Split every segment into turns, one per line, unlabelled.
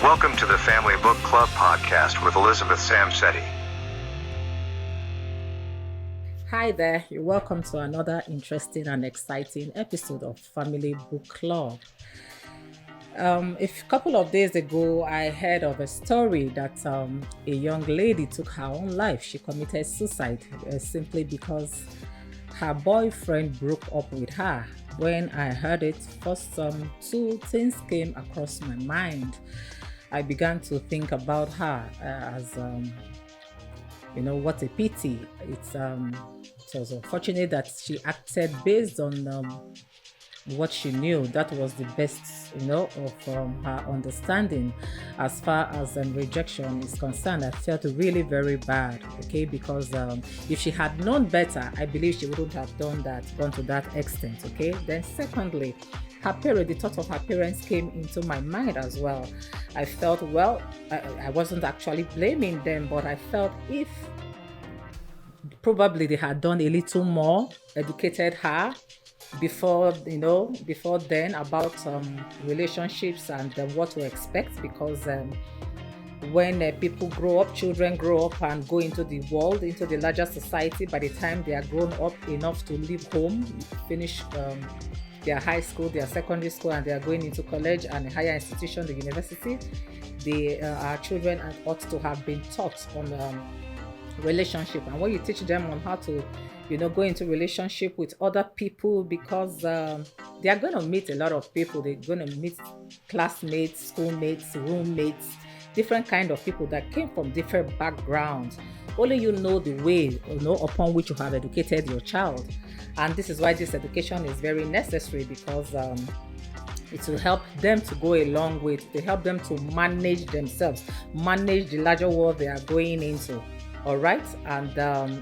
Welcome to the Family Book Club podcast with Elizabeth Samsetti.
Hi there, you're welcome to another interesting and exciting episode of Family Book Club. A couple of days ago, I heard of a story that a young lady took her own life. She committed suicide simply because her boyfriend broke up with her. When I heard it, first two things came across my mind. I began to think about her as what a pity. It was unfortunate that she acted based on what she knew. That was the best, of her understanding. As far as rejection is concerned, I felt really very bad, okay? Because if she had known better, I believe she wouldn't have gone to that extent, okay? Then secondly, the thought of her parents came into my mind as well. I felt, I wasn't actually blaming them, but I felt if probably they had done a little more, educated her before then about relationships and what to expect, because when people grow up, children grow up and go into the world, into the larger society, by the time they are grown up enough to leave home, finish their high school, their secondary school, and they are going into college and a higher institution, the university, our children ought to have been taught on relationship. And when you teach them on how to go into relationship with other people, because they are going to meet a lot of people. They're going to meet classmates, schoolmates, roommates, different kind of people that came from different backgrounds. Only you know the way upon which you have educated your child. And this is why this education is very necessary, because it will help them to go a long way. To help them to manage themselves, manage the larger world they are going into. All right, and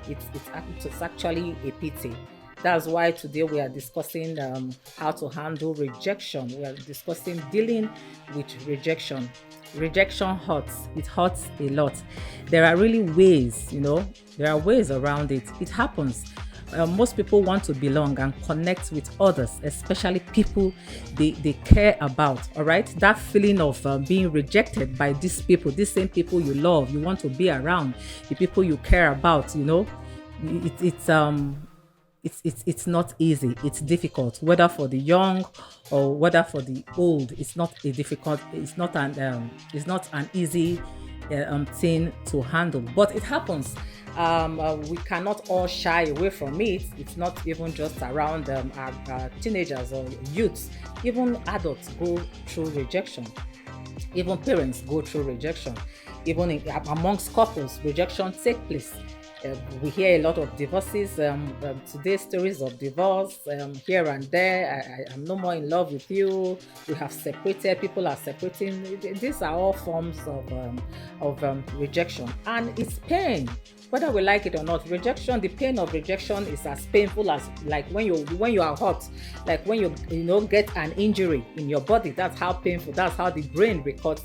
it's actually a pity. That's why today we are discussing how to handle rejection. We are discussing dealing with rejection. Rejection hurts. It hurts a lot. There are really ways, there are ways around it. It happens. Most people want to belong and connect with others, especially people they care about. All right, that feeling of being rejected by these people, these same people you love, you want to be around, the people you care about. It's not easy. It's difficult, whether for the young or whether for the old. It's not an easy thing to handle, but it happens. We cannot all shy away from it. It's not even just around our teenagers or youths. Even adults go through rejection. Even parents go through rejection. Even amongst couples, rejection takes place. We hear a lot of divorces, today's stories of divorce here and there. I am no more in love with you. We have separated. People are separating. These are all forms of rejection, and it's pain. Whether we like it or not, rejection, the pain of rejection is as painful as like when you are hurt, like when you get an injury in your body. That's how painful. That's how the brain records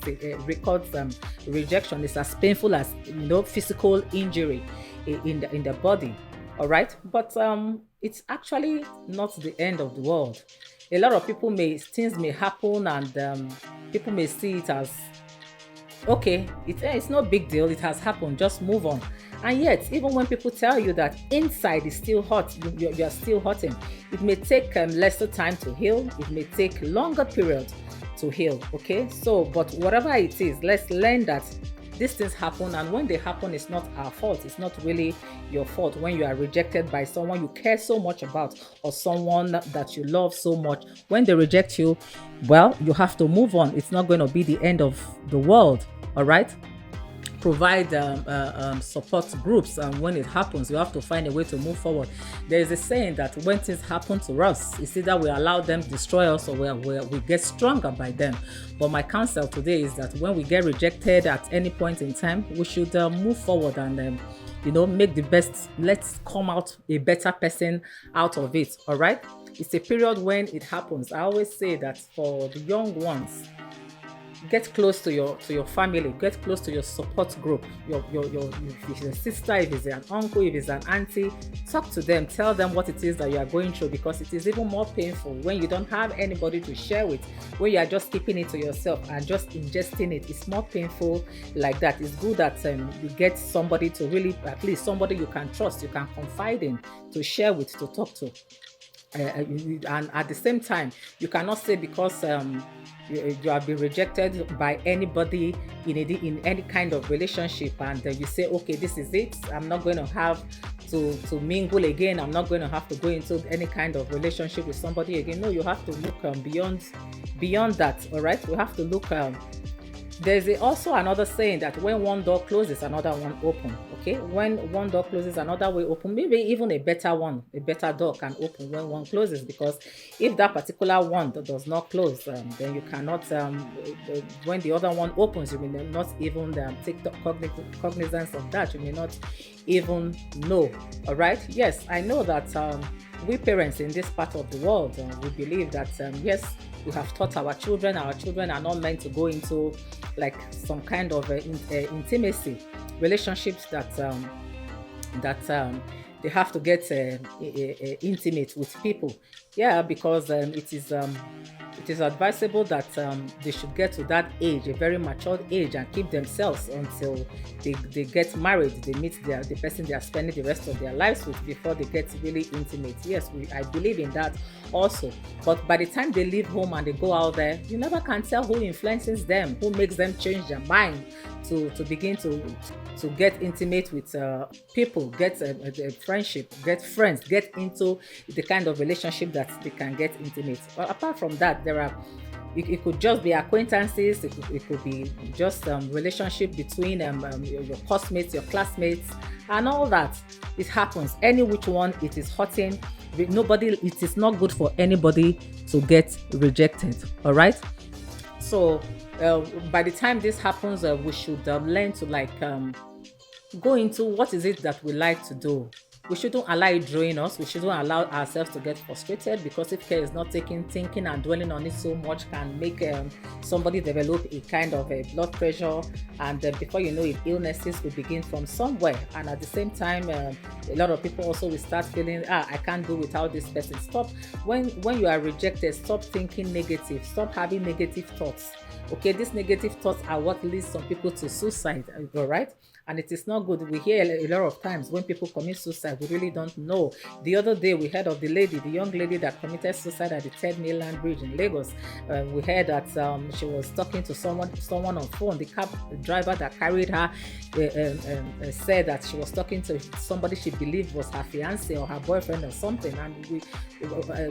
rejection. It's as painful as physical injury in the body. All right, but it's actually not the end of the world. A lot of things may happen, and people may see it as okay, it's no big deal. It has happened. Just move on. And yet, even when people tell you that inside is still hot, you are still hurting. It may take lesser time to heal. It may take longer period to heal. Okay, so but whatever it is, let's learn that these things happen, and when they happen, it's not our fault. It's not really your fault when you are rejected by someone you care so much about, or someone that you love so much. When they reject you, well, you have to move on. It's not going to be the end of the world. All right. Provide support groups, and when it happens, you have to find a way to move forward. There is a saying that when things happen to us, it's either we allow them to destroy us, or we get stronger by them. But my counsel today is that when we get rejected at any point in time, we should move forward and make the best. Let's come out a better person out of it. All right, it's a period when it happens. I always say that for the young ones, get close to your family, get close to your support group, if it's a sister, if it's an uncle, if it's an auntie. Talk to them, tell them what it is that you are going through, because it is even more painful when you don't have anybody to share with. When you are just keeping it to yourself and just ingesting it, it's more painful like that. It's good that you get somebody to really, at least somebody you can trust, you can confide in, to share with, to talk to. And at the same time, you cannot say because you have been rejected by anybody in any kind of relationship, and you say, okay, this is it, I'm not going to have to mingle again, I'm not going to have to go into any kind of relationship with somebody again. No, you have to look beyond that. All right, we have to look. There's also another saying that when one door closes, another one open. Okay, when one door closes, another way open. Maybe even a better door can open when one closes, because if that particular one does not close, then you cannot. When the other one opens, you may not even take cognizance of that. You may not even know. All right. Yes, I know that we parents in this part of the world, we believe that yes, we have taught our children are not meant to go into like some kind of intimacy relationships that they have to get intimate with people. Yeah, because it is advisable that they should get to that age, a very matured age, and keep themselves until they get married, they meet the person they are spending the rest of their lives with, before they get really intimate. Yes, I believe in that also. But by the time they leave home and they go out there, you never can tell who influences them, who makes them change their mind to begin to get intimate with people, get a friendship, get friends, get into the kind of relationship that they can get intimate. But apart from that, it could just be acquaintances, it could be just relationship between your classmates, and all that. It happens. Any which one, it is hurting. It is not good for anybody to get rejected. All right. So by the time this happens, we should learn to go into what is it that we like to do. We shouldn't allow it drain us. We shouldn't allow ourselves to get frustrated, because if care is not taken, thinking and dwelling on it so much can make somebody develop a kind of a blood pressure, and before you know it, illnesses will begin from somewhere. And at the same time, a lot of people also will start feeling, I can't do without this person. Stop. When you are rejected, stop thinking negative. Stop having negative thoughts. Okay, these negative thoughts are what leads some people to suicide. All right. And it is not good. We hear a lot of times when people commit suicide, we really don't know. The other day, we heard of the young lady that committed suicide at the Third Mainland Bridge in Lagos. We heard that she was talking to someone on phone. The cab driver that carried her said that she was talking to somebody she believed was her fiancé or her boyfriend or something. And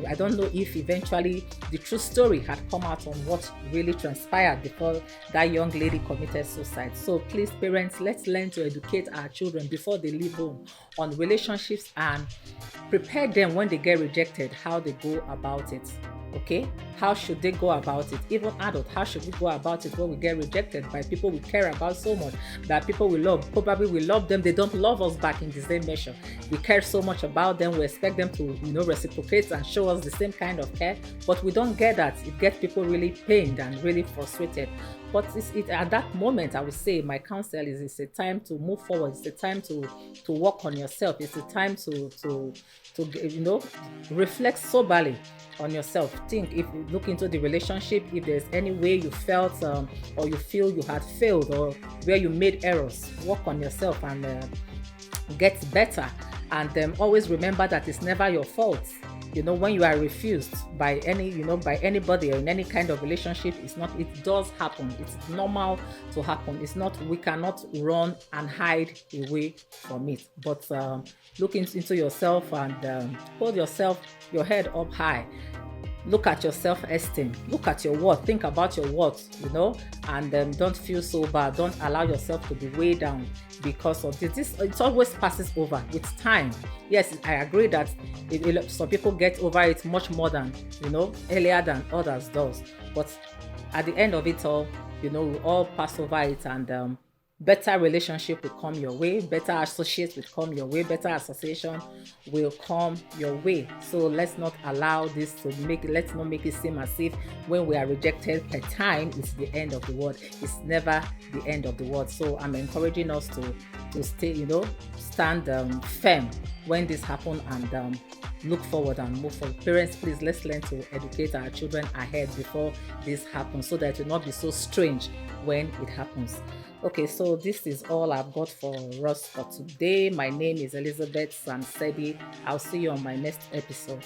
I don't know if eventually the true story had come out on what really transpired before that young lady committed suicide. So please, parents, let's learn to educate our children before they leave home on relationships, and prepare them when they get rejected, how they go about it. Okay, how should they go about it? Even adult, how should we go about it when we get rejected by people we care about so much, that people we love? Probably we love them, they don't love us back in the same measure. We care so much about them, we expect them to reciprocate and show us the same kind of care, but we don't get that. It gets people really pained and really frustrated. But at that moment, I would say my counsel is it's a time to move forward. It's a time to work on yourself. It's a time to reflect soberly on yourself. Think, if you look into the relationship, if there's any way you felt or you feel you had failed, or where you made errors, work on yourself and get better. And always remember that it's never your fault. When you are refused by anybody or in any kind of relationship, it does happen. It's normal to happen. We cannot run and hide away from it. But look into yourself and hold your head up high. Look at your self-esteem. Look at your worth. Think about your worth, and don't feel so bad. Don't allow yourself to be weighed down because of this. It always passes over with time. Yes, I agree that some people get over it much more than, earlier than others does. But at the end of it all, we all pass over it, and better relationship will come your way, better associates will come your way, better association will come your way. So let's not allow this to let's not make it seem as if when we are rejected per time, it's the end of the world. It's never the end of the world. So I'm encouraging us to stay, stand firm when this happens, and look forward and move forward. Parents, please, let's learn to educate our children ahead before this happens, so that it will not be so strange when it happens. Okay, so this is all I've got for us for today. My name is Elizabeth Samsedi. I'll see you on my next episode.